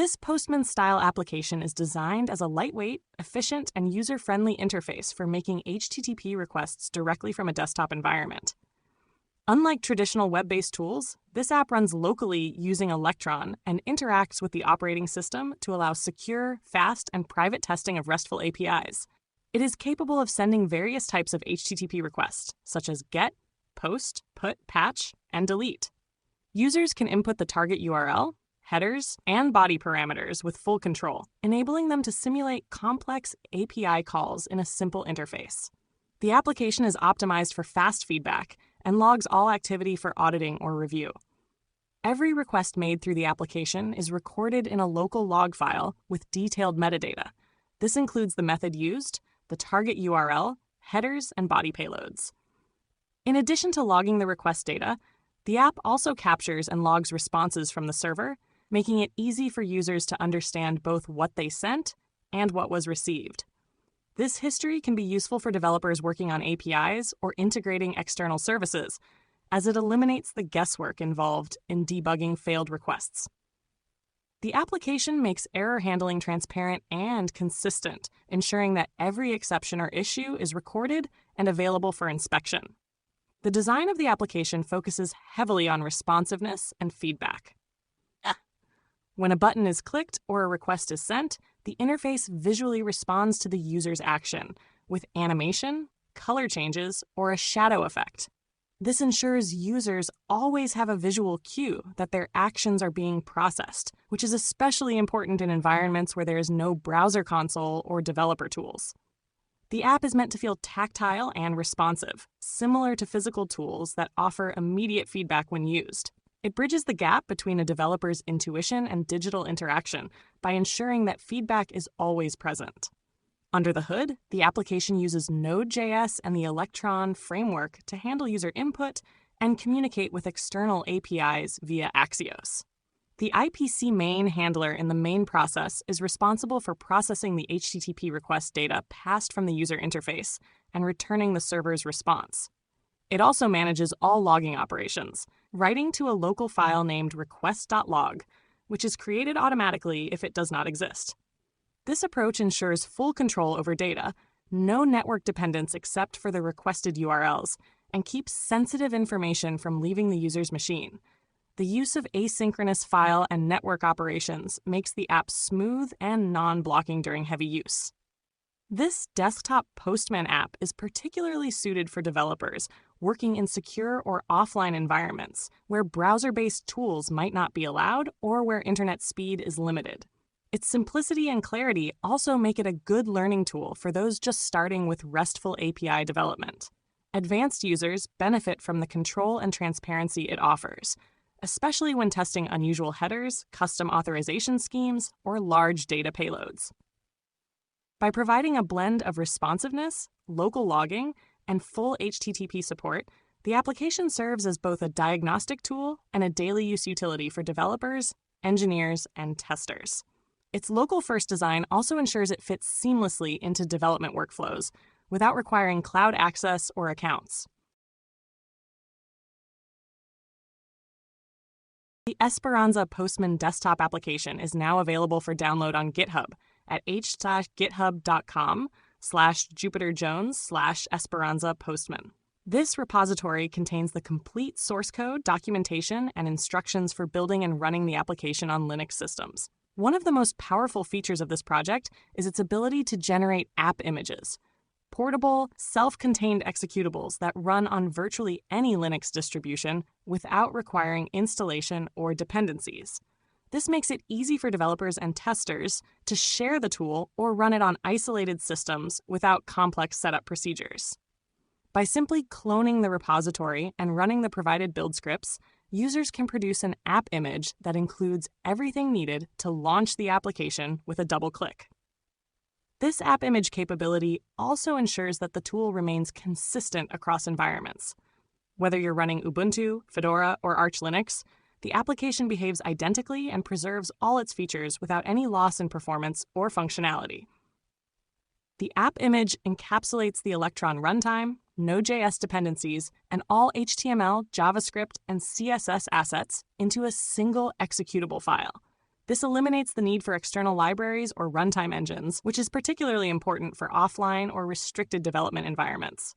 This Postman-style application is designed as a lightweight, efficient, and user-friendly interface for making HTTP requests directly from a desktop environment. Unlike traditional web-based tools, this app runs locally using Electron and interacts with the operating system to allow secure, fast, and private testing of RESTful APIs. It is capable of sending various types of HTTP requests, such as GET, POST, PUT, PATCH, and DELETE. Users can input the target URL, headers, and body parameters with full control, enabling them to simulate complex API calls in a simple interface. The application is optimized for fast feedback and logs all activity for auditing or review. Every request made through the application is recorded in a local log file with detailed metadata. This includes the method used, the target URL, headers, and body payloads. In addition to logging the request data, the app also captures and logs responses from the server, making it easy for users to understand both what they sent and what was received. This history can be useful for developers working on APIs or integrating external services, as it eliminates the guesswork involved in debugging failed requests. The application makes error handling transparent and consistent, ensuring that every exception or issue is recorded and available for inspection. The design of the application focuses heavily on responsiveness and feedback. When a button is clicked or a request is sent, the interface visually responds to the user's action with animation, color changes, or a shadow effect. This ensures users always have a visual cue that their actions are being processed, which is especially important in environments where there is no browser console or developer tools. The app is meant to feel tactile and responsive, similar to physical tools that offer immediate feedback when used. It bridges the gap between a developer's intuition and digital interaction by ensuring that feedback is always present. Under the hood, the application uses Node.js and the Electron framework to handle user input and communicate with external APIs via Axios. The IPC main handler in the main process is responsible for processing the HTTP request data passed from the user interface and returning the server's response. It also manages all logging operations, writing to a local file named request.log, which is created automatically if it does not exist. This approach ensures full control over data, no network dependence except for the requested URLs, and keeps sensitive information from leaving the user's machine. The use of asynchronous file and network operations makes the app smooth and non-blocking during heavy use. This desktop Postman app is particularly suited for developers working in secure or offline environments where browser-based tools might not be allowed or where internet speed is limited. Its simplicity and clarity also make it a good learning tool for those just starting with RESTful API development. Advanced users benefit from the control and transparency it offers, especially when testing unusual headers, custom authorization schemes, or large data payloads. By providing a blend of responsiveness, local logging, and full HTTP support, the application serves as both a diagnostic tool and a daily use utility for developers, engineers, and testers. Its local-first design also ensures it fits seamlessly into development workflows without requiring cloud access or accounts. The Esperanza Postman desktop application is now available for download on GitHub at h.github.com/JupiterJones/Esperanza Postman. This repository contains the complete source code, documentation, and instructions for building and running the application on Linux systems. One of the most powerful features of this project is its ability to generate AppImages, portable, self-contained executables that run on virtually any Linux distribution without requiring installation or dependencies. This makes it easy for developers and testers to share the tool or run it on isolated systems without complex setup procedures. By simply cloning the repository and running the provided build scripts, users can produce an app image that includes everything needed to launch the application with a double click. This app image capability also ensures that the tool remains consistent across environments. Whether you're running Ubuntu, Fedora, or Arch Linux, the application behaves identically and preserves all its features without any loss in performance or functionality. The app image encapsulates the Electron runtime, Node.js dependencies, and all HTML, JavaScript, and CSS assets into a single executable file. This eliminates the need for external libraries or runtime engines, which is particularly important for offline or restricted development environments.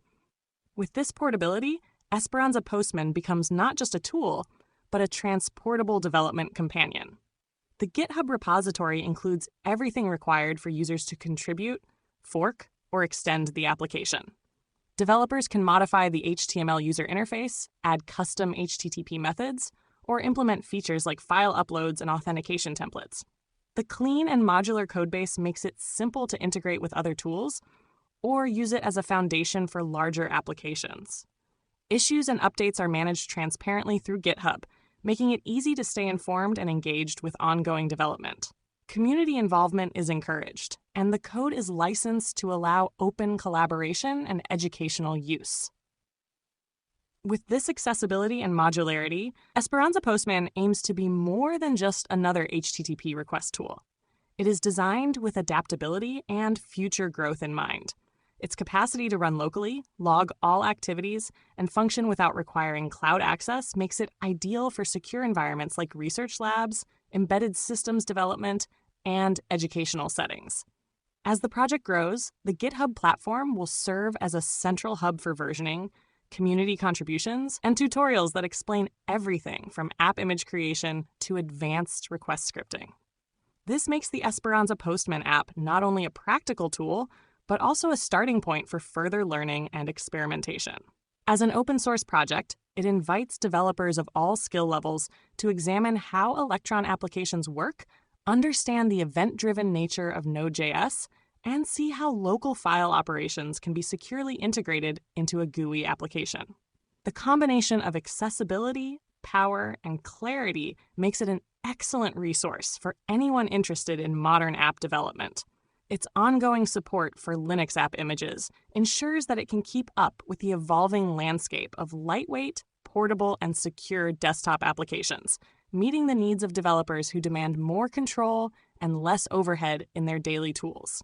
With this portability, Esperanza Postman becomes not just a tool, but a transportable development companion. The GitHub repository includes everything required for users to contribute, fork, or extend the application. Developers can modify the HTML user interface, add custom HTTP methods, or implement features like file uploads and authentication templates. The clean and modular codebase makes it simple to integrate with other tools or use it as a foundation for larger applications. Issues and updates are managed transparently through GitHub, making it easy to stay informed and engaged with ongoing development. Community involvement is encouraged, and the code is licensed to allow open collaboration and educational use. With this accessibility and modularity, Esperanza Postman aims to be more than just another HTTP request tool. It is designed with adaptability and future growth in mind. Its capacity to run locally, log all activities, and function without requiring cloud access makes it ideal for secure environments like research labs, embedded systems development, and educational settings. As the project grows, the GitHub platform will serve as a central hub for versioning, community contributions, and tutorials that explain everything from AppImage creation to advanced request scripting. This makes the Esperanza Postman app not only a practical tool, but also a starting point for further learning and experimentation. As an open source project, it invites developers of all skill levels to examine how Electron applications work, understand the event-driven nature of Node.js, and see how local file operations can be securely integrated into a GUI application. The combination of accessibility, power, and clarity makes it an excellent resource for anyone interested in modern app development. Its ongoing support for Linux app images ensures that it can keep up with the evolving landscape of lightweight, portable, and secure desktop applications, meeting the needs of developers who demand more control and less overhead in their daily tools.